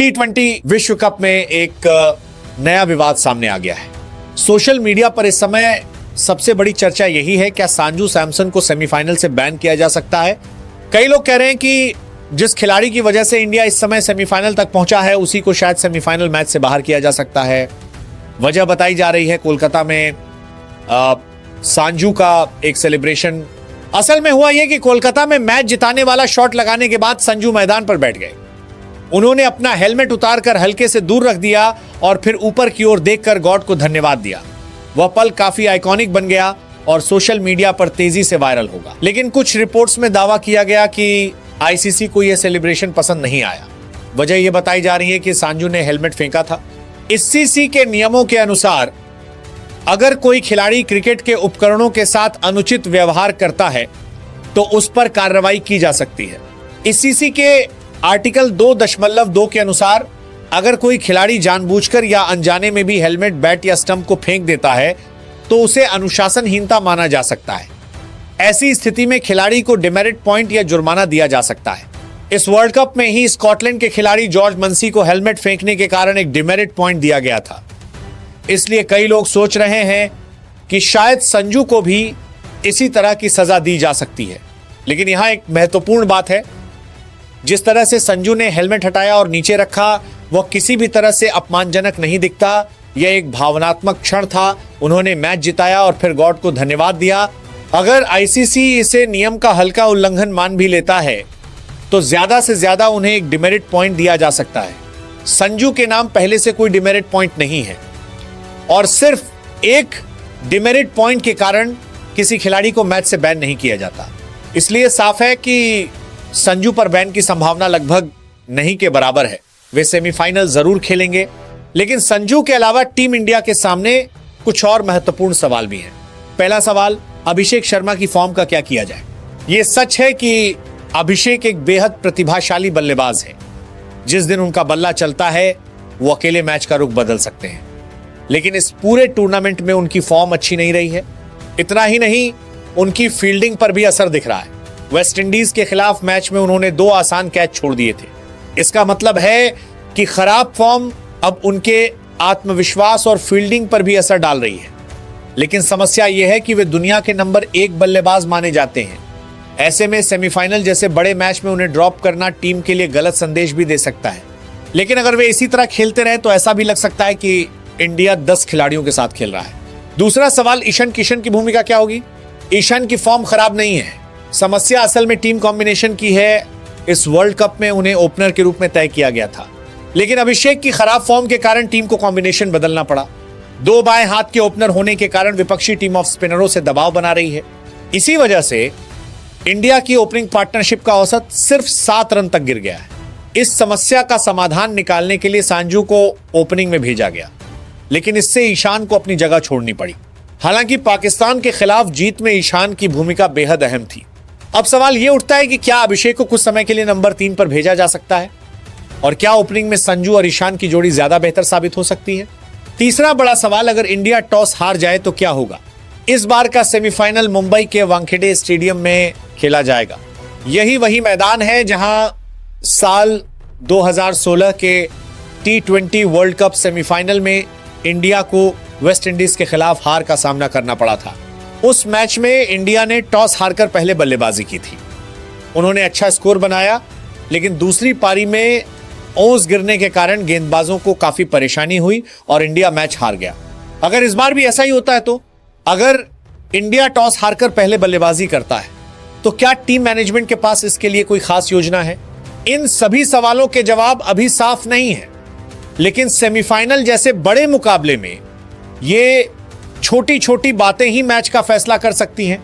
T20 विश्व cup में एक नया विवाद सामने आ गया है। सोशल मीडिया पर इस समय सबसे बड़ी चर्चा यही है, क्या संजू सैमसन को सेमीफाइनल से बैन किया जा सकता है। कई लोग कह रहे हैं कि जिस खिलाड़ी की वजह से इंडिया इस समय सेमीफाइनल तक पहुंचा है उसी को शायद सेमीफाइनल मैच से बाहर किया जा सकता है। वजह बताई जा रही है कोलकाता में संजू का एक सेलिब्रेशन। असल में हुआ यह कि कोलकाता में मैच जिताने वाला शॉट लगाने के बाद संजू मैदान पर बैठ गए। उन्होंने अपना हेलमेट उतारकर हल्के से दूर रख दिया और फिर ऊपर की ओर देखकर गॉड को धन्यवाद दिया। वह पल काफी आइकॉनिक बन गया और सोशल मीडिया पर तेजी से वायरल होगा। लेकिन कुछ रिपोर्ट्स में दावा किया गया कि आईसीसी को यह सेलिब्रेशन पसंद नहीं आया। वजह यह बताई जा रही है कि संजू ने हेलमेट फेंका था। आईसीसी के नियमों के अनुसार अगर कोई खिलाड़ी क्रिकेट के उपकरणों के साथ अनुचित व्यवहार करता है तो उस पर कार्रवाई की जा सकती है। आईसीसी के आर्टिकल 2.2 के अनुसार अगर कोई खिलाड़ी जानबूझकर या अनजाने में भी हेलमेट, बैट या स्टंप को फेंक देता है तो उसे अनुशासनहीनता माना जा सकता है। ऐसी स्थिति में खिलाड़ी को डिमेरिट पॉइंट या जुर्माना दिया जा सकता है। इस वर्ल्ड कप में ही स्कॉटलैंड के खिलाड़ी जॉर्ज मंसी को हेलमेट फेंकने के कारण एक डिमेरिट पॉइंट दिया गया था। इसलिए कई लोग सोच रहे हैं कि शायद संजू को भी इसी तरह की सजा दी जा सकती है। लेकिन यहां एक महत्वपूर्ण बात है, जिस तरह से संजू ने हेलमेट हटाया और नीचे रखा वह किसी भी तरह से अपमानजनक नहीं दिखता। यह एक भावनात्मक क्षण था। उन्होंने मैच जिताया और फिर गॉड को धन्यवाद दिया। अगर आईसीसी इसे नियम का हल्का उल्लंघन मान भी लेता है तो ज्यादा से ज्यादा उन्हें एक डिमेरिट पॉइंट दिया जा सकता है। संजू के नाम पहले से कोई डिमेरिट पॉइंट नहीं है और सिर्फ एक डिमेरिट पॉइंट के कारण किसी खिलाड़ी को मैच से बैन नहीं किया जाता। इसलिए साफ है कि संजू पर बैन की संभावना लगभग नहीं के बराबर है। वे सेमीफाइनल जरूर खेलेंगे, लेकिन संजू के अलावा टीम इंडिया के सामने कुछ और महत्वपूर्ण सवाल भी हैं। पहला सवाल, अभिषेक शर्मा की फॉर्म का क्या किया जाए। यह सच है कि अभिषेक एक बेहद प्रतिभाशाली बल्लेबाज है। जिस दिन उनका बल्ला चलता है वो अकेले मैच का रुख बदल सकते हैं, लेकिन इस पूरे टूर्नामेंट में उनकी फॉर्म अच्छी नहीं रही है। इतना ही नहीं, उनकी फील्डिंग पर भी असर दिख रहा है। वेस्ट इंडीज के खिलाफ मैच में उन्होंने 2 आसान कैच छोड़ दिए थे। इसका मतलब है कि खराब फॉर्म अब उनके आत्मविश्वास और फील्डिंग पर भी असर डाल रही है। लेकिन समस्या यह है कि वे दुनिया के नंबर 1 बल्लेबाज माने जाते हैं। ऐसे में सेमीफाइनल जैसे बड़े मैच में उन्हें ड्रॉप करना टीम के लिए गलत संदेश भी दे सकता है। लेकिन अगर वे इसी तरह खेलते रहे तो ऐसा भी लग सकता है कि इंडिया 10 खिलाड़ियों के साथ खेल रहा है। दूसरा सवाल, ईशान किशन की भूमिका क्या होगी। ईशान की फॉर्म खराब नहीं है, समस्या असल में टीम कॉम्बिनेशन की है। इस वर्ल्ड कप में उन्हें ओपनर के रूप में तय किया गया था, लेकिन अभिषेक की खराब फॉर्म के कारण टीम को कॉम्बिनेशन बदलना पड़ा। 2 बाएं हाथ के ओपनर होने के कारण विपक्षी टीम ऑफ स्पिनरों से दबाव बना रही है। इसी वजह से इंडिया की ओपनिंग पार्टनरशिप का औसत सिर्फ 7 रन तक गिर गया है। इस समस्या का समाधान निकालने के लिए संजू को ओपनिंग में भेजा गया, लेकिन इससे ईशान को अपनी जगह छोड़नी पड़ी। हालांकि पाकिस्तान के खिलाफ जीत में ईशान की भूमिका बेहद अहम थी। अब सवाल यह उठता है कि क्या अभिषेक को कुछ समय के लिए नंबर 3 पर भेजा जा सकता है, और क्या ओपनिंग में संजू और ईशान की जोड़ी ज्यादा बेहतर साबित हो सकती है। तीसरा बड़ा सवाल, अगर इंडिया टॉस हार जाए तो क्या होगा। इस बार का सेमीफाइनल मुंबई के वानखेड़े स्टेडियम में खेला जाएगा। यही वही मैदान है जहां साल 2016 के T20 वर्ल्ड कप सेमीफाइनल में इंडिया को वेस्ट इंडीज के खिलाफ हार का सामना करना पड़ा था। उस मैच में इंडिया ने टॉस हारकर पहले बल्लेबाजी की थी। उन्होंने अच्छा स्कोर बनाया, लेकिन दूसरी पारी में ओस गिरने के कारण गेंदबाजों को काफी परेशानी हुई और इंडिया मैच हार गया। अगर इस बार भी ऐसा ही होता है तो अगर इंडिया टॉस हारकर पहले बल्लेबाजी करता है तो क्या टीम मैनेजमेंट के पास इसके लिए कोई खास योजना है। इन सभी सवालों के जवाब अभी साफ नहीं है, लेकिन सेमीफाइनल जैसे बड़े मुकाबले में ये छोटी छोटी बातें ही मैच का फैसला कर सकती हैं।